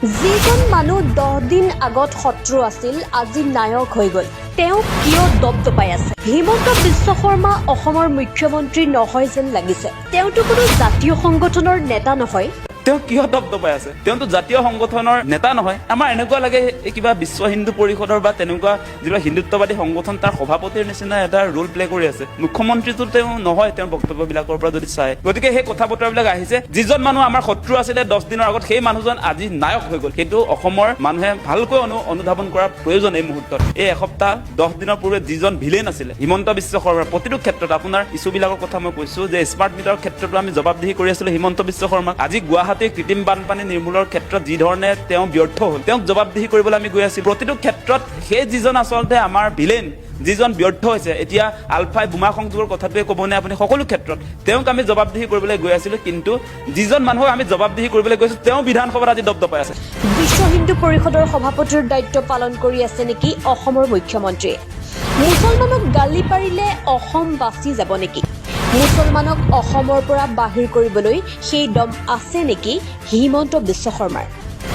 যিজন মানুহ 10 দিন আগত শত্ৰু আছিল আজি নায়ক হৈ গ'ল তেওঁ কিয় দবদবাই আছে হিমন্ত বিশ্ব শৰ্মা অসমৰ মুখ্যমন্ত্ৰী নহয় যেন লাগিছে তেওঁটো কোনো জাতীয় সংগঠনৰ নেতা নহয় তেওঁ কিয় দবদবাই আছে তেওঁটো জাতীয় সংগঠনৰ নেতা নহয় আমাৰ এনেকুৱা লাগে কিবা বিশ্ব হিন্দু পৰিষদৰ বা তেনেকুৱা যিবা হিন্দুত্ববাদী সংগঠন তাৰ সভাপতিৰ নিচিনা এটা ৰোল প্লে কৰি আছে মুখ্যমন্ত্ৰীটো তেওঁ নহয় তেওঁৰ বক্তব্যবিলাকৰ পৰা যদি চাই গতিকে সেই কথা বতৰাবিলাক আহিছে যিজন মানুহ আমাৰ শত্ৰু আছিলে 10 দিনৰ আগত সেই মানুহজন আজি নায়ক হৈ গ'ল সেইটো অসমৰ মানুহে ভালকৈ অনুধাৱন কৰাৰ প্ৰয়োজন এই মুহূৰ্তত এই এসপ্তাহ 10 দিনৰ পূৰ্বে যিজন ভিলেন আছিলে হিমন্ত বিশ্ব শৰ্মা প্ৰতিটো ক্ষেত্ৰত আপোনাৰ ইছ্যুবিলাকৰ কথা মই কৈছো যে স্মাৰ্ট মিটাৰৰ ক্ষেত্ৰতো আমি জবাবদিহি কৰি আছিলো হিমন্ত বিশ্ব শৰ্মাক আজি গুৱাহাটী কৃত্ৰিম বানপানী নিৰ্মূলৰ ক্ষেত্ৰত যি ধৰণে তেওঁ ব্যৰ্থ হ'ল তেওঁক জবাবদিহি কৰিবলৈ আমি গৈ আছো প্ৰতিটো ক্ষেত্ৰত সেই যিজন আচলতে আমাৰ ভিলেন যিজন ব্যৰ্থ হৈছে এতিয়া আলফাই বোমা সংযোগৰ কথাটোৱে ক'বনে আপুনি সকলো ক্ষেত্ৰত তেওঁক আমি জবাবদিহি কৰিবলৈ গৈ আছিলো কিন্তু যিজন মানুহক আমি জবাবদিহি কৰিবলৈ গৈছো তেওঁ বিধানসভাত আজি দবদবাই আছে বিশ্ব হিন্দু পৰিষদৰ সভাপতিৰ দায়িত্ব পালন কৰি আছে নেকি অসমৰ মুখ্যমন্ত্ৰীয়ে মুছলমানক গালি পাৰিলে অসম বাচি যাব নেকি মুছলমানক অসমৰ পৰা বাহিৰ কৰিবলৈ সেই দম আছে নেকি হিমন্ত বিশ্ব শৰ্মাৰ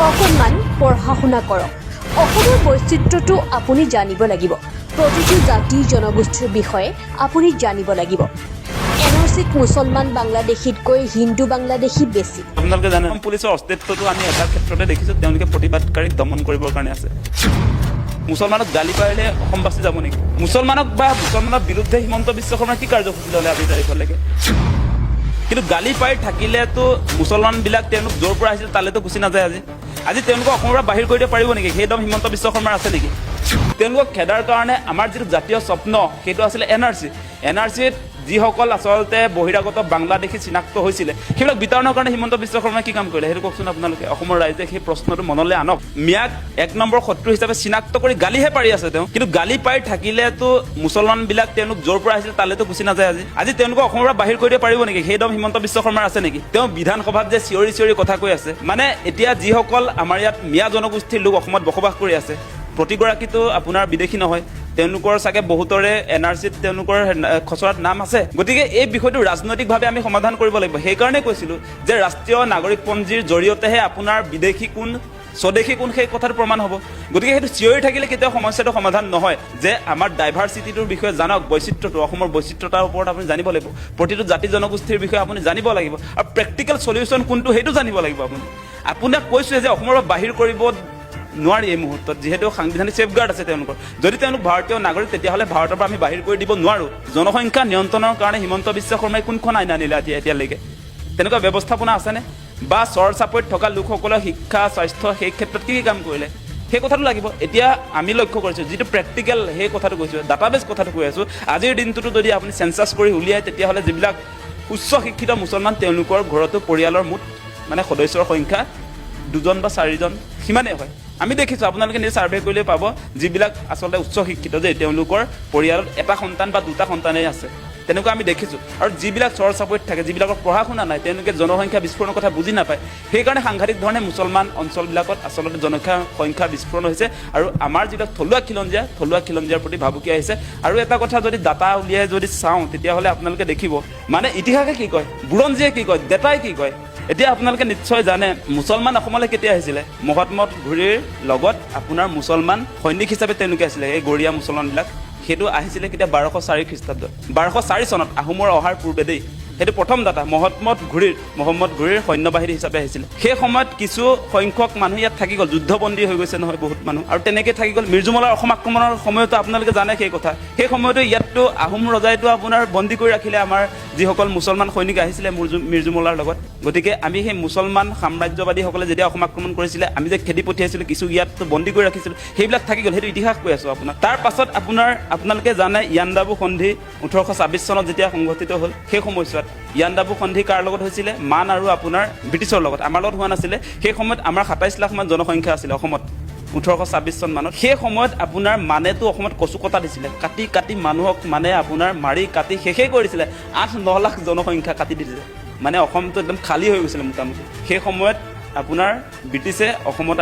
অকণমান পঢ়া শুনা কৰক অসমৰ বৈচিত্ৰ্যটো আপুনি জানিব লাগিব প্ৰতিটো জাতি জনগোষ্ঠীৰ বিষয়ে আপুনি জানিব লাগিব এনআৰচিত মুছলমান বাংলাদেশীতকৈ হিন্দু বাংলাদেশী বেছি আপোনালোকে জানে পুলিচৰ অস্তিত্বটো আমি এটা ক্ষেত্ৰতে দেখিছো তেওঁলোকে প্ৰতিবাদকাৰীক দমন কৰিবৰ কাৰণে আছে মুছলমানক গালি পাৰিলে অসম বাচি যাব নেকি মুছলমানক বা মুছলমানৰ বিৰুদ্ধে হিমন্ত বিশ্ব শৰ্মাৰ কি কাৰ্যসূচী ল'লে আজি তাৰিখলৈকে কিন্তু গালি পাৰি থাকিলেতো মুছলমানবিলাক তেওঁলোক য'ৰ পৰা আহিছিল তালৈতো গুচি নাযায় আজি তেওঁলোকক অসমৰ পৰা বাহিৰ কৰি দিব পাৰিব নেকি সেই দম হিমন্ত বিশ্ব শৰ্মাৰ আছে নেকি তেওঁলোকক খেদাৰ কাৰণে আমাৰ যিটো জাতীয় স্বপ্ন সেইটো আছিলে এনআৰচিত যিসকল আচলতে বহিৰাগত বাংলাদেশী চিনাক্ত হৈছিলে সেইবিলাক বিতৰণৰ কাৰণে হিমন্ত বিশ্ব শৰ্মাই কি কাম কৰিলে সেইটো কওকচোন আপোনালোকে অসমৰ ৰাইজে সেই প্ৰশ্নটো মনলৈ আনক মিয়াক 1 নম্বৰ শত্ৰু হিচাপে চিনাক্ত কৰি গালিহে পাৰি আছে তেওঁ কিন্তু গালি পাৰি থাকিলেতো মুছলমানবিলাক তেওঁলোক য'ৰ পৰা আহিছিল তালৈতো গুচি নাযায় আজি তেওঁলোকক অসমৰ পৰা বাহিৰ কৰি দিব পাৰিব নেকি সেই দম হিমন্ত বিশ্ব শৰ্মাৰ আছে নেকি তেওঁ বিধানসভাত যে চিঞৰি কথা কৈ আছে মানে এতিয়া যিসকল আমাৰ ইয়াত মিয়া জনগোষ্ঠীৰ লোক অসমত বসবাস কৰি আছে প্ৰতিগৰাকীতো আপোনাৰ বিদেশী নহয় তেওঁলোকৰ চাগে বহুতৰে এনআৰচিত তেওঁলোকৰ খচৰাত নাম আছে গতিকে এই বিষয়টো ৰাজনৈতিকভাৱে আমি সমাধান কৰিব লাগিব সেইকাৰণে কৈছিলো যে ৰাষ্ট্ৰীয় নাগৰিকপঞ্জীৰ জৰিয়তেহে আপোনাৰ বিদেশী কোন স্বদেশী কোন সেই কথাটো প্ৰমাণ হ'ব গতিকে সেইটো চিঞৰি থাকিলে কেতিয়াও সমস্যাটো সমাধান নহয় যে আমাৰ ডাইভাৰ্চিটিটোৰ বিষয়ে জানক বৈচিত্ৰ্যটো অসমৰ বৈচিত্ৰতাৰ ওপৰত আপুনি জানিব লাগিব প্ৰতিটো জাতি জনগোষ্ঠীৰ বিষয়ে আপুনি জানিব লাগিব আৰু প্ৰেক্টিকেল সলিউশ্যন কোনটো সেইটো জানিব লাগিব আপোনাক কৈছোৱে যে অসমৰ পৰা বাহিৰ কৰিব নোৱাৰি এই মুহূৰ্তত যিহেতু সাংবিধানিক সেফগাৰ্ড আছে তেওঁলোকৰ যদি তেওঁলোক ভাৰতীয় নাগৰিক তেতিয়াহ'লে ভাৰতৰ পৰা আমি বাহিৰ কৰি দিব নোৱাৰোঁ জনসংখ্যা নিয়ন্ত্ৰণৰ কাৰণে হিমন্ত বিশ্ব শৰ্মাই কোনখন আইন আনিলে এতিয়ালৈকে তেনেকুৱা ব্যৱস্থাপনা আছেনে বা চৰ চাপৰিত থকা লোকসকলৰ শিক্ষা স্বাস্থ্য সেই ক্ষেত্ৰত কি কাম কৰিলে সেই কথাটো লাগিব এতিয়া আমি লক্ষ্য কৰিছোঁ যিটো প্ৰেক্টিকেল সেই কথাটো কৈছোঁ ডাটাবেছ কথাটো কৈ আছোঁ আজিৰ দিনটোতো যদি আপুনি চেঞ্চাছ কৰি উলিয়ায় তেতিয়াহ'লে যিবিলাক উচ্চ শিক্ষিত মুছলমান তেওঁলোকৰ ঘৰতো পৰিয়ালৰ মুঠ মানে সদস্যৰ সংখ্যা 2জন বা 4জন সিমানেই হয় আমি দেখিছোঁ আপোনালোকে নিজে ছাৰ্ভে কৰিলে পাব যিবিলাক আচলতে উচ্চ শিক্ষিত যে তেওঁলোকৰ পৰিয়ালত এটা সন্তান বা দুটা সন্তানেই আছে তেনেকুৱা আমি দেখিছোঁ আৰু যিবিলাক চৰ চাপৰিত থাকে যিবিলাকৰ পঢ়া শুনা নাই তেওঁলোকে জনসংখ্যা বিস্ফোৰণৰ কথা বুজি নাপায় সেইকাৰণে সাংঘাতিক ধৰণে মুছলমান অঞ্চলবিলাকত আচলতে জনসংখ্যা বিস্ফোৰণ হৈছে আৰু আমাৰ যিবিলাক থলুৱা খিলঞ্জীয়াৰ প্ৰতি ভাবুকি আহিছে আৰু এটা কথা যদি ডাটা উলিয়াই যদি চাওঁ তেতিয়াহ'লে আপোনালোকে দেখিব মানে ইতিহাসে কি কয় বুৰঞ্জীয়ে কি কয় ডেটাই কি কয় এতিয়া আপোনালোকে নিশ্চয় জানে মুছলমান অসমলৈ কেতিয়া আহিছিলে মহম্মদ ঘুৰিৰ লগত আপোনাৰ মুছলমান সৈনিক হিচাপে তেওঁলোকে আছিলে এই গৰীয়া মুছলমানবিলাক সেইটো আহিছিলে কেতিয়া 1204 খ্ৰীষ্টাব্দত 1204 চনত আহোমৰ অহাৰ পূৰ্বে দেই সেইটো প্ৰথম ডাটা মহম্মদ ঘুৰিৰ সৈন্যবাহিনী হিচাপে আহিছিলে সেই সময়ত কিছু সংখ্যক মানুহ ইয়াত থাকি গ'ল যুদ্ধবন্দী হৈ গৈছে নহয় বহুত মানুহ আৰু তেনেকৈ থাকি গ'ল মিৰ্জুমলাৰ অসম আক্ৰমণৰ সময়তো আপোনালোকে জানে সেই কথা সেই সময়তো ইয়াততো আহোম ৰজাইতো আপোনাৰ বন্দী কৰি ৰাখিলে আমাৰ যিসকল মুছলমান সৈনিক আহিছিলে মিৰ্জুমলাৰ লগত গতিকে আমি সেই মুছলমান সাম্ৰাজ্যবাদীসকলে যেতিয়া অসম আক্ৰমণ কৰিছিলে আমি যে খেদি পঠিয়াইছিলোঁ কিছু ইয়াততো বন্দী কৰি ৰাখিছিলোঁ সেইবিলাক থাকি গ'ল সেইটো ইতিহাস কৈ আছোঁ আপোনাৰ তাৰ পাছত আপোনালোকে জানে ইয়াণ্ডাবু সন্ধি 1826 চনত যেতিয়া সংঘটিত হ'ল সেই সময়ছোৱাত ইয়াণ্ডাবু সন্ধি কাৰ লগত হৈছিলে মান আৰু আপোনাৰ ব্ৰিটিছৰ লগত আমাৰ লগত হোৱা নাছিলে সেই সময়ত আমাৰ 27 লাখ মান জনসংখ্যা আছিলে অসমত 1826 চন মানত সেই সময়ত আপোনাৰ মানেতো অসমত কচু কটা দিছিলে কাটি মানুহক মানে আপোনাৰ মাৰি কাটি শেষেই কৰিছিলে 8-9 লাখ জনসংখ্যা কাটি দিছিলে মানে অসমটো একদম খালী হৈ গৈছিলে মোটামুটি সেই সময়ত আপোনাৰ ব্ৰিটিছে অসমত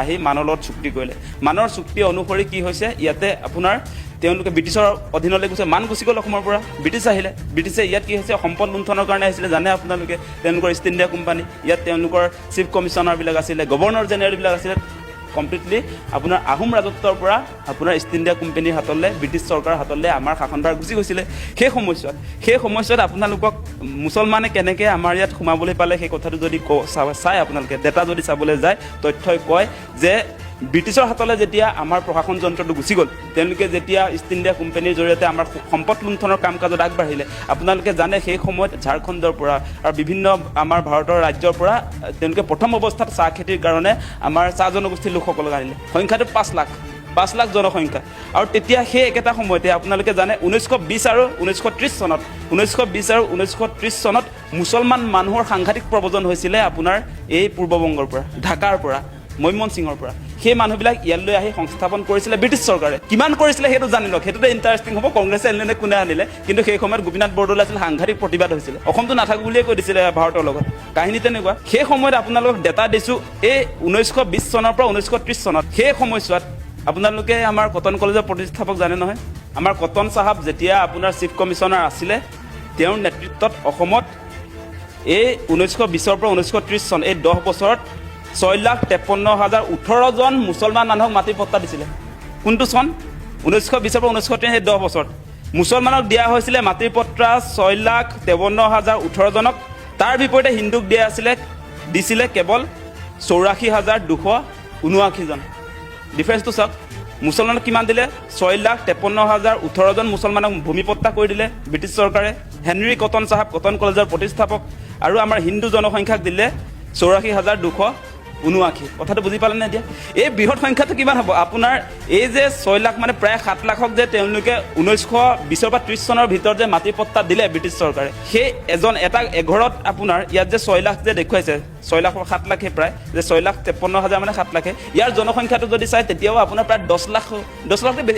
আহি মানৰ লগত চুক্তি কৰিলে মানৰ চুক্তি অনুসৰি কি হৈছে ইয়াতে আপোনাৰ তেওঁলোকে ব্ৰিটিছৰ অধীনলৈ গৈছে, মান গুচি গ'ল অসমৰ পৰা। ব্ৰিটিছ আহিলে, ব্ৰিটিছে ইয়াত কি হৈছে সম্পদ লুণ্ঠনৰ কাৰণে আহিছিলে, জানে আপোনালোকে। তেওঁলোকৰ ইষ্ট ইণ্ডিয়া কোম্পানী, ইয়াত তেওঁলোকৰ চিফ কমিশ্যনাৰবিলাক আছিলে, গভৰ্ণৰ জেনেৰেলবিলাক আছিলে। কমপ্লিটলি আপোনাৰ আহোম ৰাজত্বৰ পৰা আপোনাৰ ইষ্ট ইণ্ডিয়া কোম্পানীৰ হাতলৈ, ব্ৰিটিছ চৰকাৰৰ হাতলৈ আমাৰ শাসনভাৰ গুচি গৈছিলে। সেই সময়ছোৱাত আপোনালোকক মুছলমানে কেনেকৈ আমাৰ ইয়াত সোমাবলৈ পালে সেই কথাটো যদি চাই আপোনালোকে ডাটা যদি চাবলৈ যায়, তথ্যই কয় যে ব্ৰিটিছৰ হাতলৈ যেতিয়া আমাৰ প্ৰশাসন যন্ত্ৰটো গুচি গ'ল, তেওঁলোকে যেতিয়া ইষ্ট ইণ্ডিয়া কোম্পানীৰ জৰিয়তে আমাৰ সম্পদ লুণ্ঠনৰ কাম কাজত আগবাঢ়িলে, আপোনালোকে জানে সেই সময়ত ঝাৰখণ্ডৰ পৰা আৰু বিভিন্ন আমাৰ ভাৰতৰ ৰাজ্যৰ পৰা তেওঁলোকে প্ৰথম অৱস্থাত চাহ খেতিৰ কাৰণে আমাৰ চাহ জনগোষ্ঠীৰ লোকসকলক আনিলে। সংখ্যাটো 5 লাখ জনসংখ্যা। আৰু তেতিয়া সেই একেটা সময়তে আপোনালোকে জানে 1920 আৰু 1930 চনত মুছলমান মানুহৰ সাংঘাতিক প্ৰব্ৰজন হৈছিলে আপোনাৰ এই পূৰ্ববংগৰ পৰা, ঢাকাৰ পৰা, মৈমন সিঙৰ পৰা। সেই মানুহবিলাক ইয়ালৈ আহি সংস্থাপন কৰিছিলে ব্ৰিটিছ চৰকাৰে। কিমান কৰিছিলে সেইটো জানি লওক, সেইটোতে ইণ্টাৰেষ্টিং হ'ব কংগ্ৰেছে আনিলে কোনে আনিলে। কিন্তু সেই সময়ত গোপীনাথ বৰদলৈ আছিল, সাংঘাতিক প্ৰতিবাদ হৈছিলে, অসমটো নাথাকো বুলিয়ে কৈ দিছিলে ভাৰতৰ লগত। কাহিনী তেনেকুৱা। সেই সময়ত আপোনালোকক ডেটা দিছোঁ, এই 1920 চনৰ পৰা 1930 চনত সেই সময়ছোৱাত আপোনালোকে আমাৰ কটন কলেজৰ প্ৰতিষ্ঠাপক জানে নহয়, আমাৰ কটন চাহাব যেতিয়া আপোনাৰ চিফ কমিশ্যনাৰ আছিলে, তেওঁৰ নেতৃত্বত অসমত এই 1920ৰ পৰা 1930 চন এই 10 বছৰত 6,53,018 মুছলমান মানুহক মাটিৰ পট্টা দিছিলে। কোনটো চন? 1920ৰ পৰা 1930 সেই 10 বছৰত মুছলমানক দিয়া হৈছিলে মাটিৰ পট্টা 6,53,018জনক। তাৰ বিপৰীতে হিন্দুক দিছিলে কেৱল 84,279জন। ডিফাৰেঞ্চটো চাওক, মুছলমানক কিমান দিলে? 6,53,018জন মুছলমানক ভূমি পট্টা কৰি দিলে ব্ৰিটিছ চৰকাৰে। হেনৰী কটন চাহাব কটন কলেজৰ প্ৰতিষ্ঠাপক। আৰু আমাৰ হিন্দু জনসংখ্যাক দিলে 84,279। কথাটো বুজি পালে নে? এতিয়া এই বৃহৎ সংখ্যাটো কিমান হ'ব আপোনাৰ? এই যে 6 লাখ মানে প্ৰায় 7 লাখক যে তেওঁলোকে 1920 পৰা 30 চনৰ ভিতৰত যে মাটি পট্টা দিলে ব্ৰিটিছ চৰকাৰে, সেই এটা এঘৰত আপোনাৰ ইয়াত যে 6 লাখ যে দেখুৱাইছে, 6 লাখ 7 লাখে প্ৰায় যে 6,53,000 মানে 7 লাখে। ইয়াৰ জনসংখ্যাটো যদি চাই তেতিয়াও আপোনাৰ প্ৰায় 10 লাখ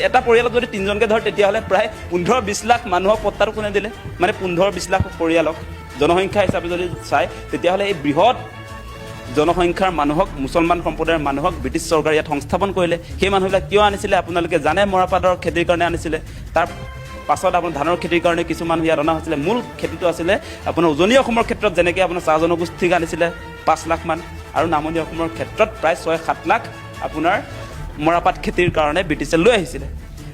এটা পৰিয়ালত যদি 3জনকে ধৰে তেতিয়াহ'লে প্ৰায় 15-20 লাখ মানুহক পট্টাটো কোনে দিলে? মানে 15-20 লাখ পৰিয়ালক জনসংখ্যা হিচাপে যদি চাই তেতিয়াহ'লে এই বৃহৎ জনসংখ্যাৰ মানুহক, মুছলমান সম্প্ৰদায়ৰ মানুহক ব্ৰিটিছ চৰকাৰে ইয়াত সংস্থাপন কৰিলে। সেই মানুহবিলাক কিয় আনিছিলে আপোনালোকে জানে? মৰাপাটৰ খেতিৰ কাৰণে আনিছিলে। তাৰ পাছত আপোনাৰ ধানৰ খেতিৰ কাৰণে কিছু মানুহ ইয়াত অনা হৈছিলে। মূল খেতিটো আছিলে আপোনাৰ উজনি অসমৰ ক্ষেত্ৰত যেনেকৈ আপোনাৰ চাহ জনগোষ্ঠীক আনিছিলে 5 লাখ মান, আৰু নামনি অসমৰ ক্ষেত্ৰত প্ৰায় 6-7 লাখ আপোনাৰ মৰাপাট খেতিৰ কাৰণে ব্ৰিটিছে লৈ আহিছিলে।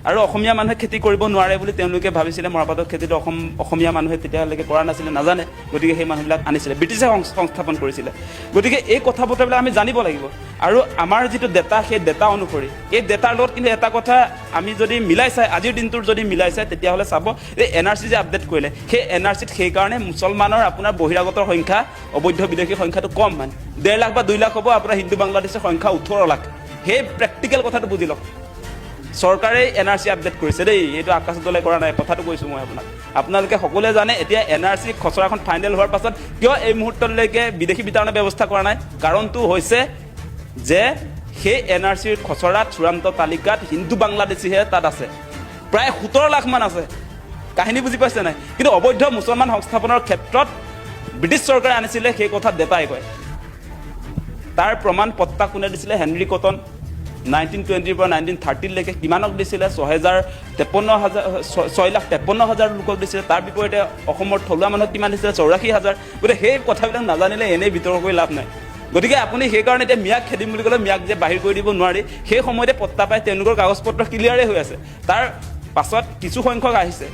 আৰু অসমীয়া মানুহে খেতি কৰিব নোৱাৰে বুলি তেওঁলোকে ভাবিছিলে। মৰাপাটৰ খেতিটো অসমীয়া মানুহে তেতিয়ালৈকে কৰা নাছিলে, নাজানে। গতিকে সেই মানুহবিলাক আনিছিলে, ব্ৰিটিছে সংস্থাপন কৰিছিলে। গতিকে এই কথা বতৰাবিলাক আমি জানিব লাগিব। আৰু আমাৰ যিটো ডেটা, সেই ডেটা অনুসৰি এই ডেটাৰ লগত কিন্তু এটা কথা আমি যদি মিলাই চাই, আজিৰ দিনটোৰ যদি মিলাই চাই তেতিয়াহ'লে চাব এই NRC যে আপডেট কৰিলে, সেই NRCত সেইকাৰণে মুছলমানৰ আপোনাৰ বহিৰাগতৰ সংখ্যা, অবৈধ বিদেশীৰ সংখ্যাটো কম, মানে 1.5 লাখ বা 2 লাখ হ'ব। আপোনাৰ হিন্দু বাংলাদেশৰ সংখ্যা 18 লাখ। সেই প্ৰেক্টিকেল কথাটো বুজি লওক। চৰকাৰে NRC আপডেট কৰিছে দেই, এইটো আকাশত দলে কৰা নাই, কথাটো কৈছোঁ মই আপোনালোকে সকলোৱে জানে। এতিয়া NRC খচৰাখন ফাইনেল হোৱাৰ পাছত কিয় এই মুহূৰ্তলৈকে বিদেশী বিতৰণৰ ব্যৱস্থা কৰা নাই? কাৰণটো হৈছে যে সেই NRCৰ খচৰাত চূড়ান্ত তালিকাত হিন্দু বাংলাদেশীহে তাত আছে, প্ৰায় 17 লাখ মান আছে। কাহিনী বুজি পাইছে নাই? কিন্তু অবৈধ মুছলমান সংস্থাপনৰ ক্ষেত্ৰত ব্ৰিটিছ চৰকাৰে আনিছিলে, সেই কথা ডেটাই কয়। তাৰ প্ৰমাণ পট্টা কোনে দিছিলে? Henry cotton. 1920 পৰা 1930লৈকে কিমানক দিছিলে? 6,53,000 লোকক দিছিলে। তাৰ বিপৰীতে অসমৰ থলুৱা মানুহক কিমান দিছিলে? 84,000। গতিকে সেই কথাবিলাক নাজানিলে এনেই বিতৰ্ক কৰি লাভ নাই। গতিকে আপুনি সেইকাৰণে এতিয়া মিয়াক খেদিম বুলি ক'লে মিয়াক যে বাহিৰ কৰি দিব নোৱাৰি। সেই সময়তে পট্টা পাই তেওঁলোকৰ কাগজ পত্ৰ ক্লিয়াৰে হৈ আছে। তাৰ পাছত কিছু সংখ্যক আহিছে।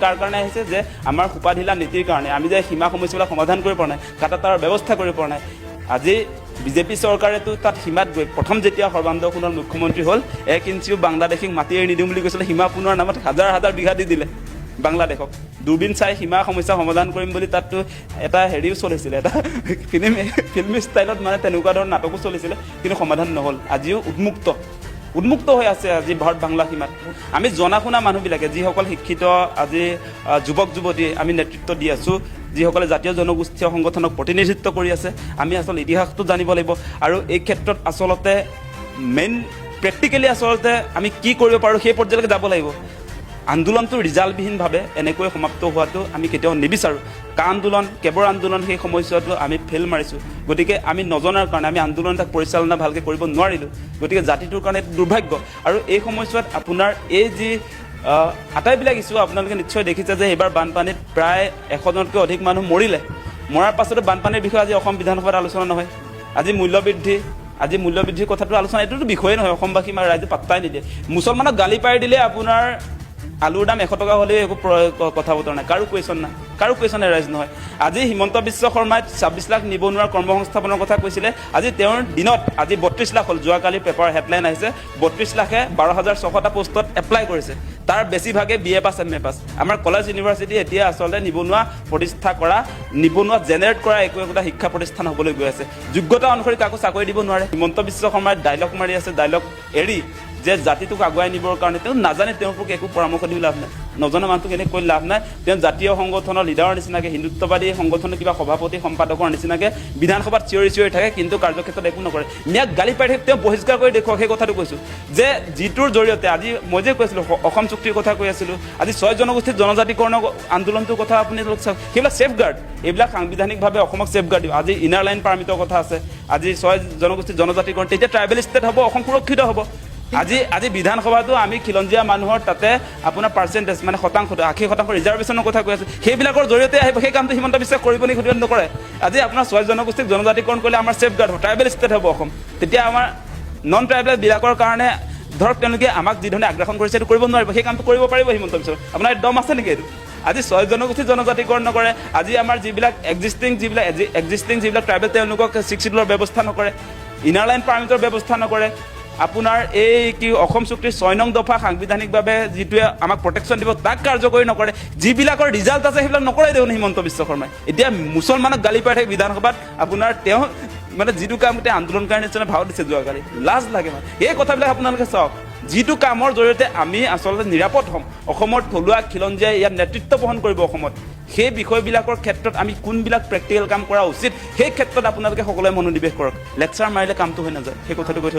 কাৰ কাৰণে আহিছে? যে আমাৰ সোপাঢিলা নীতিৰ কাৰণে আমি যে সীমা সমস্যাবিলাক সমাধান কৰিব পৰা নাই, কাটাতাৰৰ ব্যৱস্থা কৰিব পৰা নাই। আজি বিজেপি চৰকাৰেতো তাত সীমাত গৈ প্ৰথম যেতিয়া সৰ্বানন্দ সোণোৱাল মুখ্যমন্ত্ৰী হ'ল, 1 ইঞ্চিও বাংলাদেশীক মাটি এৰি নিদিওঁ বুলি কৈছিলে। সীমা পুনৰ নামত হাজাৰ বিঘা দি দিলে বাংলাদেশক। দূৰবীন চাই সীমা সমস্যা সমাধান কৰিম বুলি তাততো এটা হেৰিও চলিছিলে, এটা ফিল্মি ষ্টাইলত মানে তেনেকুৱা ধৰণৰ নাটকো চলিছিলে, কিন্তু সমাধান নহ'ল। আজিও উন্মুক্ত হৈ আছে আজি ভাৰত বাংলা সীমাত। আমি জনা শুনা মানুহবিলাকে, যিসকল শিক্ষিত আজি যুৱক যুৱতী আমি নেতৃত্ব দি আছোঁ, যিসকলে জাতীয় জনগোষ্ঠীয় সংগঠনক প্ৰতিনিধিত্ব কৰি আছে, আমি আচলতে ইতিহাসটো জানিব লাগিব। আৰু এই ক্ষেত্ৰত আচলতে প্ৰেক্টিকেলি আচলতে আমি কি কৰিব পাৰোঁ সেই পৰ্যায়লৈকে যাব লাগিব। আন্দোলনটো ৰিজাল্টবিহীনভাৱে এনেকৈ সমাপ্ত হোৱাটো আমি কেতিয়াও নিবিচাৰোঁ। কা আন্দোলন কেবৰ আন্দোলন সেই সময়ছোৱাটো আমি ফেইল মাৰিছোঁ। গতিকে আমি নজনাৰ কাৰণে আমি আন্দোলন তাক পৰিচালনা ভালকৈ কৰিব নোৱাৰিলোঁ। গতিকে জাতিটোৰ কাৰণে দুৰ্ভাগ্য। আৰু এই সময়ছোৱাত আপোনাৰ এই যি আটাইবিলাক ইছ্যু আপোনালোকে নিশ্চয় দেখিছে যে এইবাৰ বানপানীত প্ৰায় 100জনতকৈ অধিক মানুহ মৰিলে। মৰাৰ পাছতো বানপানীৰ বিষয়ে আজি অসম বিধানসভাত আলোচনা নহয়। আজি মূল্যবৃদ্ধিৰ কথাটো আলোচনা, এইটোতো বিষয়ে নহয়। অসমবাসী বা ৰাইজে পাত্তাই নিদিয়ে। মুছলমানক গালি পাৰি দিলে আপোনাৰ আলুৰ দাম 100 টকা হ'লেও একো কথা বতৰা নাই, কাৰো কুৱেশ্যন এৰাইজ নহয়। আজি হিমন্ত বিশ্ব শৰ্মাই 26 লাখ নিবনুৱাৰ কৰ্মসংস্থাপনৰ কথা কৈছিলে। আজি তেওঁৰ দিনত আজি 32 লাখ হ'ল। যোৱাকালি পেপাৰ হেডলাইন আহিছে 32 লাখে 12,600টা পোষ্টত এপ্লাই কৰিছে। তাৰ বেছিভাগে BA পাছ MA পাছ। আমাৰ কলেজ ইউনিভাৰ্চিটি এতিয়া আচলতে নিবনুৱা প্ৰতিষ্ঠা কৰা, নিবনুৱা জেনেৰেট কৰা একোটা শিক্ষা প্ৰতিষ্ঠান হ'বলৈ গৈ আছে। যোগ্যতা অনুসৰি কাকো চাকৰি দিব নোৱাৰে। হিমন্ত বিশ্ব শৰ্মাই ডাইলগ মাৰি আছে, ডাইলগ এৰি যে জাতিটোক আগুৱাই নিবৰ কাৰণে তেওঁ নাজানে, তেওঁলোকক একো পৰামৰ্শ দি লাভ নাই। নজনা মানুহটোক এনেকৈ কৈ লাভ নাই। তেওঁ জাতীয় সংগঠনৰ লিডাৰৰ নিচিনাকৈ, হিন্দুত্ববাদী সংগঠনৰ কিবা সভাপতি সম্পাদকৰ নিচিনাকৈ বিধানসভাত চিঞৰি থাকে, কিন্তু কাৰ্যক্ষেত্ৰত একো নকৰে। মিয়াক গালি পাৰি থাকে, তেওঁ বহিষ্কাৰ কৰি দেখুৱাওক। সেই কথাটো কৈছোঁ যে যিটোৰ জৰিয়তে আজি মই যে কৈছিলোঁ অসম চুক্তিৰ কথা কৈ আছিলোঁ, আজি 6 জনগোষ্ঠীৰ জনজাতিকৰণ আন্দোলনটোৰ কথা আপুনি চাওক। সেইবিলাক ছেফগাৰ্ড, এইবিলাক সাংবিধানিকভাৱে অসমক ছেফগাৰ্ড দিব। আজি ইনাৰ লাইন পাৰ্মিটৰ কথা আছে। আজি 6 জনগোষ্ঠীৰ জনজাতিকৰণ, তেতিয়া ট্ৰাইবেল ষ্টেট হ'ব, অসম সুৰক্ষিত হ'ব। আজি বিধানসভাতো আমি খিলঞ্জীয়া মানুহৰ তাতে আপোনাৰ পাৰ্চেণ্টেজ মানে শতাংশ 80% ৰিজাৰ্ভেশ্যনৰ কথা কৈ আছোঁ। সেইবিলাকৰ জৰিয়তে আহিব। সেই কামটো হিমন্ত বিশ্বে কৰিব নেকি? সুধিব নকৰে। আজি আপোনাৰ 6 জনগোষ্ঠীক জনজাতিকৰণ কৰিলে আমাৰ ছেফগাৰ্ড হ'ব, ট্ৰাইবেল ষ্টেট হ'ব অসম। তেতিয়া আমাৰ নন ট্ৰাইবেলবিলাকৰ কাৰণে ধৰক তেওঁলোকে আমাক যিধৰণে আগ্ৰাসন কৰিছে সেইটো কৰিব নোৱাৰিব। সেই কামটো কৰিব পাৰিব হিমন্ত বিশ্ব। আপোনাৰ দম আছে নেকি এইটো? আজি 6 জনগোষ্ঠী জনজাতিকৰণ নকৰে। আজি আমাৰ যিবিলাক এক্সিষ্টিং যিবিলাক ট্ৰাইবেল তেওঁলোকক 6 শিডিউলৰ ব্যৱস্থা নকৰে, ইনাৰ লাইন পাৰ্মিটৰ ব্যৱস্থা নকৰে। আপোনাৰ এই কি অসম চুক্তিৰ 6 নং দফা সাংবিধানিকভাৱে যিটোৱে আমাক প্ৰটেকশ্যন দিব তাক কাৰ্যকৰী নকৰে। যিবিলাকৰ ৰিজাল্ট আছে সেইবিলাক নকৰে দেখোন হিমন্ত বিশ্ব শৰ্মাই। এতিয়া মুছলমানক গালি পাই থাকে বিধানসভাত। আপোনাৰ তেওঁ মানে যিটো কাম তেওঁ আন্দোলনকাৰী নিচিনা ভাও দিছে যোৱাকালি, লাজ লাগে মানে। এই কথাবিলাক আপোনালোকে চাওক, যিটো কামৰ জৰিয়তে আমি আচলতে নিৰাপদ হ'ম, অসমৰ থলুৱা খিলঞ্জীয়াই ইয়াত নেতৃত্ব বহন কৰিব অসমত, সেই বিষয়বিলাকৰ ক্ষেত্ৰত আমি কোনবিলাক প্ৰেক্টিকেল কাম কৰা উচিত সেই ক্ষেত্ৰত আপোনালোকে সকলোৱে মনোনিৱেশ কৰক। লেকচাৰ মাৰিলে কামটো হৈ নাযায়। সেই কথাটো কৈ থ'লোঁ।